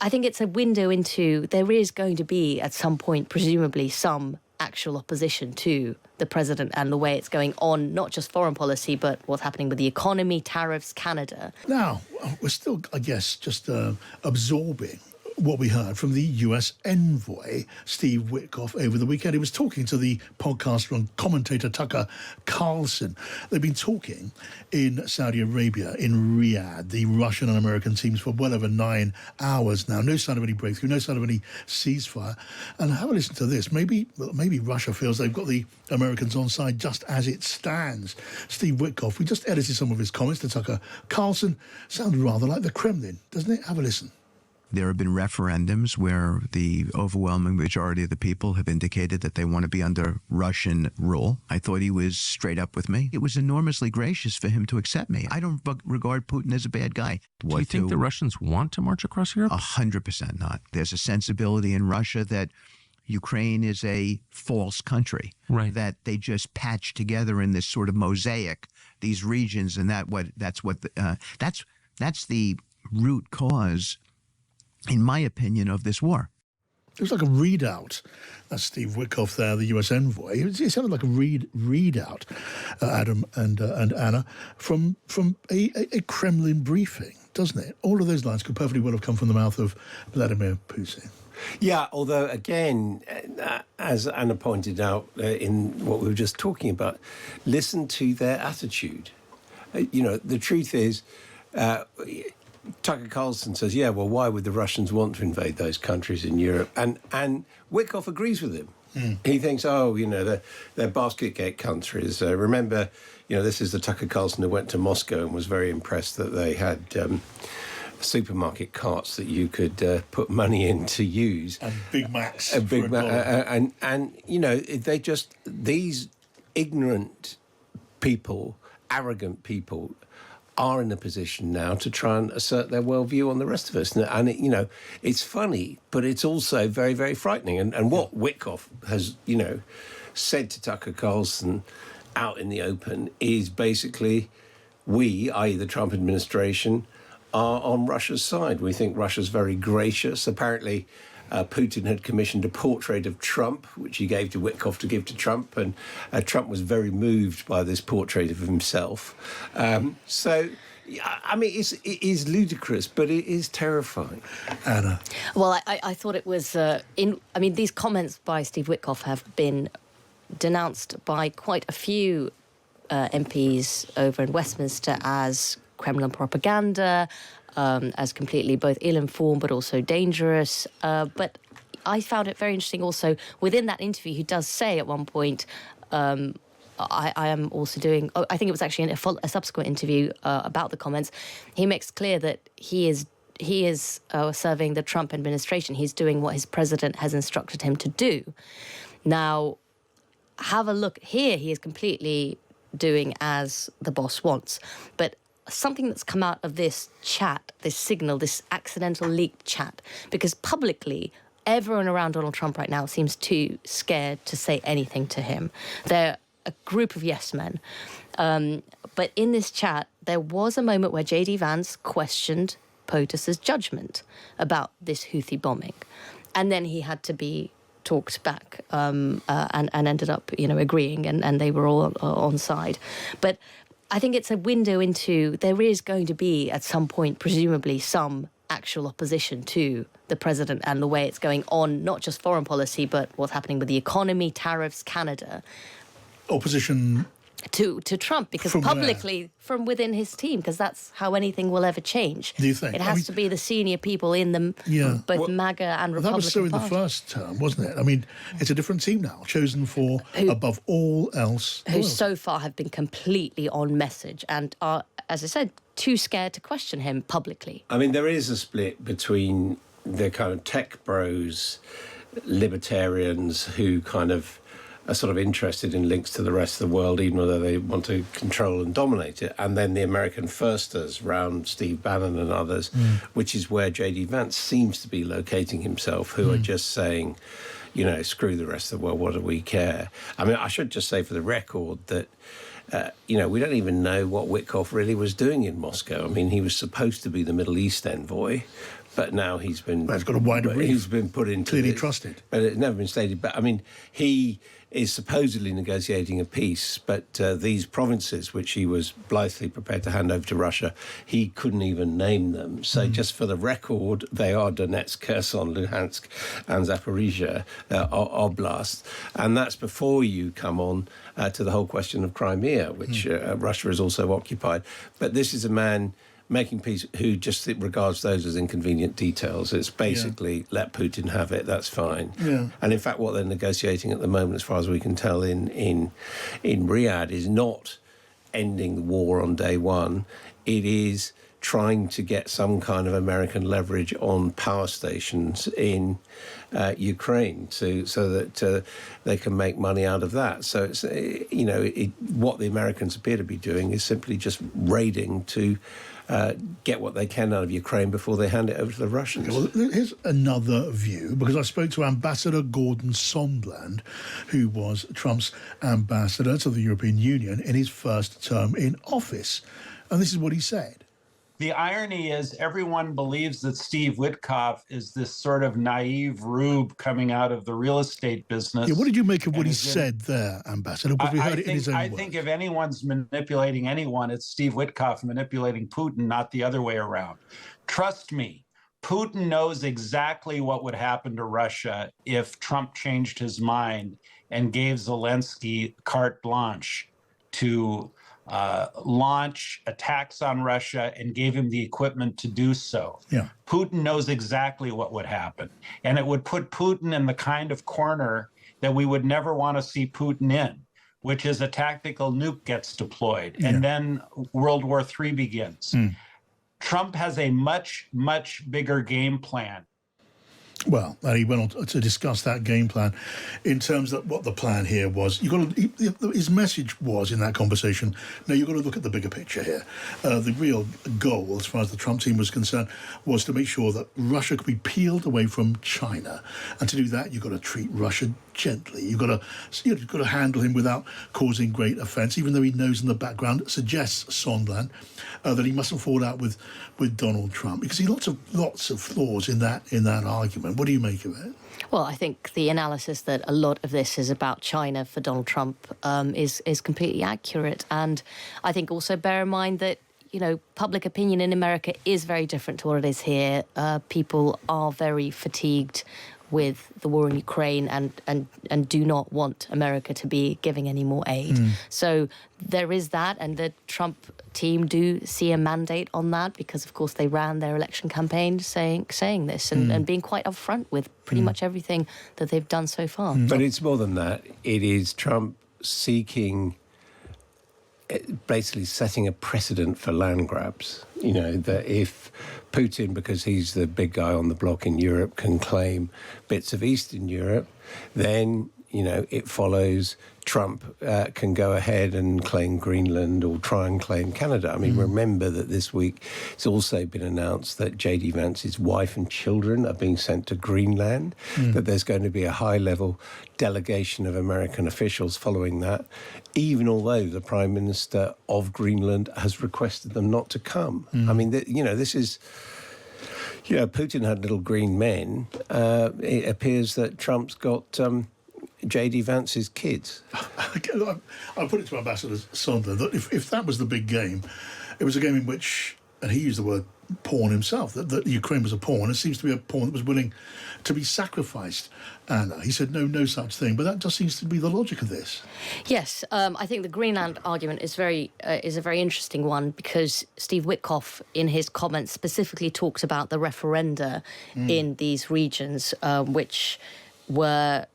I think it's a window into, there is going to be at some point, presumably, some actual opposition to the president and the way it's going on, not just foreign policy, but what's happening with the economy, tariffs, Canada. Now, we're still, I guess, just absorbing what we heard from the US envoy, Steve Witkoff, over the weekend. He was talking to the podcaster and commentator Tucker Carlson. They've been talking in Saudi Arabia, in Riyadh, the Russian and American teams, for well over 9 hours now. No sign of any breakthrough, no sign of any ceasefire. And have a listen to this. Maybe Russia feels they've got the Americans on side just as it stands. Steve Witkoff, we just edited some of his comments to Tucker Carlson. Sounds rather like the Kremlin, doesn't it? Have a listen. There have been referendums where the overwhelming majority of the people have indicated that they want to be under Russian rule. I thought he was straight up with me. It was enormously gracious for him to accept me. I don't regard Putin as a bad guy. Do you think the Russians want to march across Europe? 100% not. There's a sensibility in Russia that Ukraine is a false country, right? That they just patch together in this sort of mosaic, these regions, and that's the root cause, in my opinion, of this war. It was like a readout. That's Steve Witkoff there, the US envoy. It sounded like a readout, Adam and Anna, from a Kremlin briefing, doesn't it? All of those lines could perfectly well have come from the mouth of Vladimir Putin. Yeah, although, again, as Anna pointed out in what we were just talking about, listen to their attitude. The truth is, Tucker Carlson says, yeah, well, why would the Russians want to invade those countries in Europe? And Witkoff agrees with him. He thinks, they're basket gate countries. Remember, this is the Tucker Carlson who went to Moscow and was very impressed that they had supermarket carts that you could put money in to use. And Big Macs. These ignorant people, arrogant people, are in a position now to try and assert their worldview on the rest of us. And it's funny, but it's also very, very frightening. And what Witkoff has, said to Tucker Carlson out in the open is basically we, i.e. the Trump administration, are on Russia's side. We think Russia's very gracious. Apparently, Putin had commissioned a portrait of Trump, which he gave to Witkoff to give to Trump, and Trump was very moved by this portrait of himself. It is ludicrous, but it is terrifying. Anna? Well, I thought it was... these comments by Steve Witkoff have been denounced by quite a few MPs over in Westminster as Kremlin propaganda, as completely both ill-informed but also dangerous. But I found it very interesting also within that interview, he does say at one point, I am also doing, I think it was actually in a subsequent interview about the comments, he makes clear that he is serving the Trump administration. He's doing what his president has instructed him to do. Now, have a look here. He is completely doing as the boss wants. But something that's come out of this chat, this signal, this accidental leaked chat, because publicly, everyone around Donald Trump right now seems too scared to say anything to him. They're a group of yes men. But in this chat, there was a moment where J.D. Vance questioned POTUS's judgment about this Houthi bombing. And then he had to be talked back and ended up, agreeing, and they were all on side. But I think it's a window into, there is going to be at some point, presumably, some actual opposition to the president and the way it's going on, not just foreign policy, but what's happening with the economy, tariffs, Canada. Opposition to Trump, because from publicly where? From within his team, because that's how anything will ever change. Do you think? It has to be the senior people in them, both MAGA and Republican. That was so in the first term, wasn't it? I mean, it's a different team now, chosen for above all else. Who so far have been completely on message and are, as I said, too scared to question him publicly. I mean, there is a split between the kind of tech bros, libertarians who kind of are sort of interested in links to the rest of the world, even though they want to control and dominate it, and then the American firsters round Steve Bannon and others, which is where J.D. Vance seems to be locating himself, who are just saying, screw the rest of the world, what do we care? I mean, I should just say for the record that, we don't even know what Witkoff really was doing in Moscow. I mean, he was supposed to be the Middle East envoy, but now he's been... Well, it's got a wider brief. He's been put into... Clearly trusted. But it's never been stated. But, I mean, he is supposedly negotiating a peace, but these provinces, which he was blithely prepared to hand over to Russia, he couldn't even name them. So just for the record, they are Donetsk, Kherson, Luhansk and Zaporizhia Oblast. And that's before you come on to the whole question of Crimea, which Russia has also occupied. But this is a man making peace who just regards those as inconvenient details. It's basically let Putin have it, that's fine. Yeah. And in fact, what they're negotiating at the moment, as far as we can tell in Riyadh, is not ending the war on day one. It is trying to get some kind of American leverage on power stations in Ukraine so that they can make money out of that. So it's what the Americans appear to be doing is simply just raiding to get what they can out of Ukraine before they hand it over to the Russians. Okay, well, here's another view, because I spoke to Ambassador Gordon Sondland, who was Trump's ambassador to the European Union in his first term in office. And this is what he said. The irony is everyone believes that Steve Witkoff is this sort of naive rube coming out of the real estate business. Yeah, what did you make of what he said there, Ambassador? Because we heard it in his own words. I think if anyone's manipulating anyone, it's Steve Witkoff manipulating Putin, not the other way around. Trust me, Putin knows exactly what would happen to Russia if Trump changed his mind and gave Zelensky carte blanche to launch attacks on Russia and gave him the equipment to do so. Yeah. Putin knows exactly what would happen. And it would put Putin in the kind of corner that we would never want to see Putin in, which is a tactical nuke gets deployed. And then World War III begins. Trump has a much, much bigger game plan. Well, and he went on to discuss that game plan in terms of what the plan here was. His message was in that conversation, now you've got to look at the bigger picture here. The real goal, as far as the Trump team was concerned, was to make sure that Russia could be peeled away from China. And to do that, you've got to treat Russia gently. You've got to handle him without causing great offence, even though he knows in the background, suggests Sondland, that he mustn't fall out with Donald Trump, because he lots of flaws in that argument. What do you make of it? Well, I think the analysis that a lot of this is about China for Donald Trump is completely accurate. And I think also bear in mind that, public opinion in America is very different to what it is here. People are very fatigued with the war in Ukraine and do not want America to be giving any more aid. So there is that, and the Trump team do see a mandate on that because, of course, they ran their election campaign saying this and being quite upfront with pretty much everything that they've done so far. But it's more than that. It is Trump seeking, basically setting a precedent for land grabs. That if Putin, because he's the big guy on the block in Europe, can claim bits of Eastern Europe, then, it follows Trump can go ahead and claim Greenland or try and claim Canada. I mean, remember that this week it's also been announced that J.D. Vance's wife and children are being sent to Greenland, that there's going to be a high-level delegation of American officials following that, even although the Prime Minister of Greenland has requested them not to come. I mean, this is... Putin had little green men. It appears that Trump's got... J.D. Vance's kids. I'll put it to Ambassador Sondland that if that was the big game, it was a game in which, and he used the word pawn himself, that Ukraine was a pawn. It seems to be a pawn that was willing to be sacrificed. And he said no such thing. But that just seems to be the logic of this. Yes, I think the Greenland argument is a very interesting one, because Steve Witkoff, in his comments, specifically talks about the referenda in these regions, which were...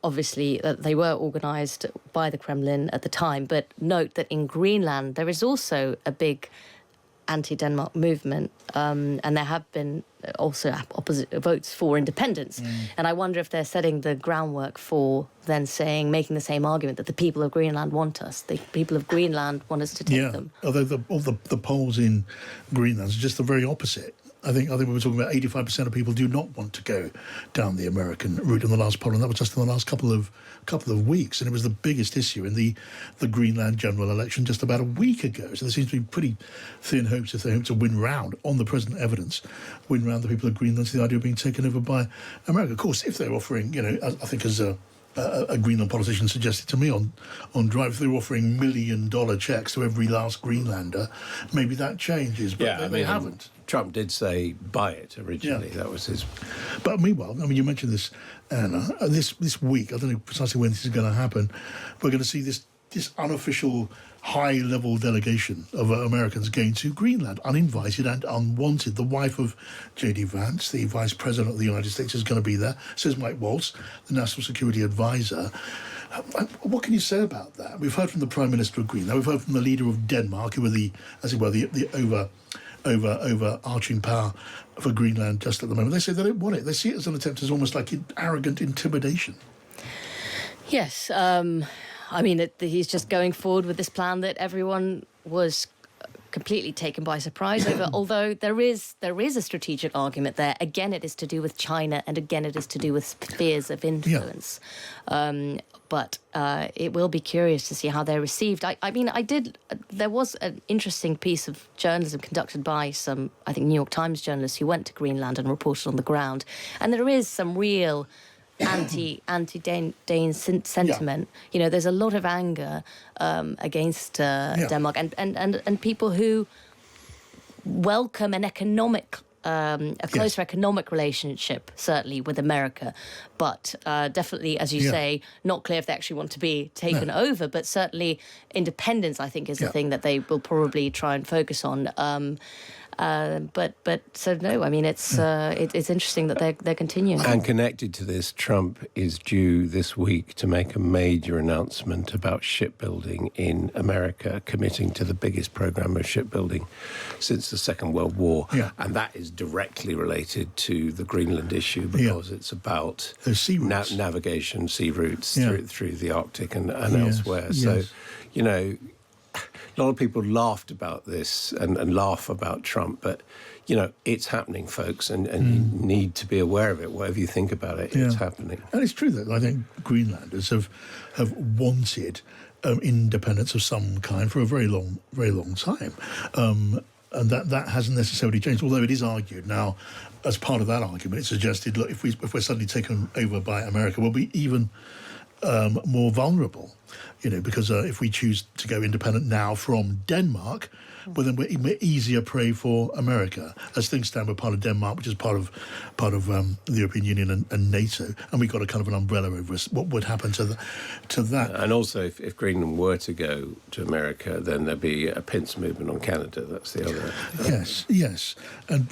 Obviously, they were organised by the Kremlin at the time, but note that in Greenland there is also a big anti-Denmark movement, and there have been also opposite votes for independence. And I wonder if they're setting the groundwork for then making the same argument that the people of Greenland want us. The people of Greenland want us to take them. Although the polls in Greenland are just the very opposite. I think we were talking about 85% of people do not want to go down the American route in the last poll, and that was just in the last couple of weeks, and it was the biggest issue in the Greenland general election just about a week ago. So there seems to be pretty thin hopes, if they hope to win round on the present evidence, win round the people of Greenland to the idea of being taken over by America. Of course, if they're offering, I think as a Greenland politician suggested to me on Drive, if they're offering $1 million checks to every last Greenlander, maybe that changes. But they haven't. Trump did say buy it originally. Yeah. That was his. But meanwhile, I mean, you mentioned this, Anna. This week, I don't know precisely when this is going to happen. We're going to see this unofficial high-level delegation of Americans going to Greenland, uninvited and unwanted. The wife of J.D. Vance, the Vice President of the United States, is going to be there, says Mike Waltz, the National Security Advisor. What can you say about that? We've heard from the Prime Minister of Greenland. We've heard from the leader of Denmark, who were the overarching power for Greenland just at the moment. They say they don't want it. They see it as an attempt, as almost like arrogant intimidation. Yes. I mean, he's just going forward with this plan that everyone was completely taken by surprise over, although there is a strategic argument there. Again, it is to do with China, and again, it is to do with spheres of influence. Yeah. But it will be curious to see how they're received. There was an interesting piece of journalism conducted by some, I think, New York Times journalists who went to Greenland and reported on the ground. And there is some real anti-Dane sentiment. Yeah. There's a lot of anger against Denmark and people who welcome an economic, a closer economic relationship, certainly with America, but definitely, as you say, not clear if they actually want to be taken over, but certainly independence, I think, is the thing that they will probably try and focus on. So no, I mean it's interesting that they're continuing. And connected to this, Trump is due this week to make a major announcement about shipbuilding in America, committing to the biggest program of shipbuilding since the Second World War, and that is directly related to the Greenland issue because it's about navigation, sea routes through the Arctic and elsewhere. So, a lot of people laughed about this and laugh about Trump, but, it's happening, folks, and you need to be aware of it. Whatever you think about it, it's happening. And it's true that I think Greenlanders have wanted independence of some kind for a very long time. And that hasn't necessarily changed, although it is argued now, as part of that argument, it's suggested, look, if we're suddenly taken over by America, we'll be even more vulnerable, because if we choose to go independent now from Denmark, well, then we're easier prey for America. As things stand, we're part of Denmark, which is part of the European Union and NATO, and we've got a kind of an umbrella over us. What would happen to that? And also, if Greenland were to go to America, then there'd be a pince movement on Canada. That's the other. Yes, and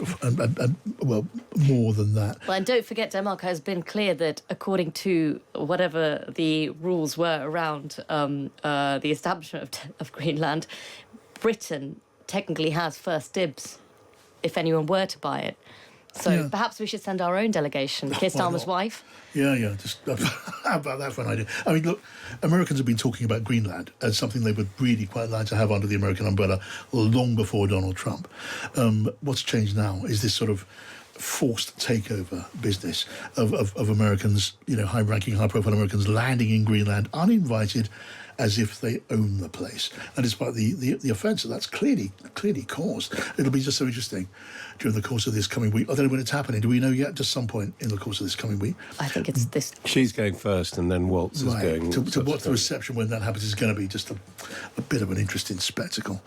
well, more than that. Well, and don't forget, Denmark has been clear that according to whatever the rules were around the establishment of Greenland, Britain technically has first dibs if anyone were to buy it. So perhaps we should send our own delegation. Keir Starmer's wife. Yeah. Just how about that for an idea? I mean, look, Americans have been talking about Greenland as something they would really quite like to have under the American umbrella long before Donald Trump. What's changed now is this sort of forced takeover business of Americans, high-ranking, high-profile Americans landing in Greenland uninvited, as if they own the place. And despite the offence that that's clearly caused, it'll be just so interesting during the course of this coming week. I don't know when it's happening. Do we know yet? Just some point in the course of this coming week? I think it's this. She's going first, and then Waltz is going. To watch the reception when that happens is going to be just a bit of an interesting spectacle.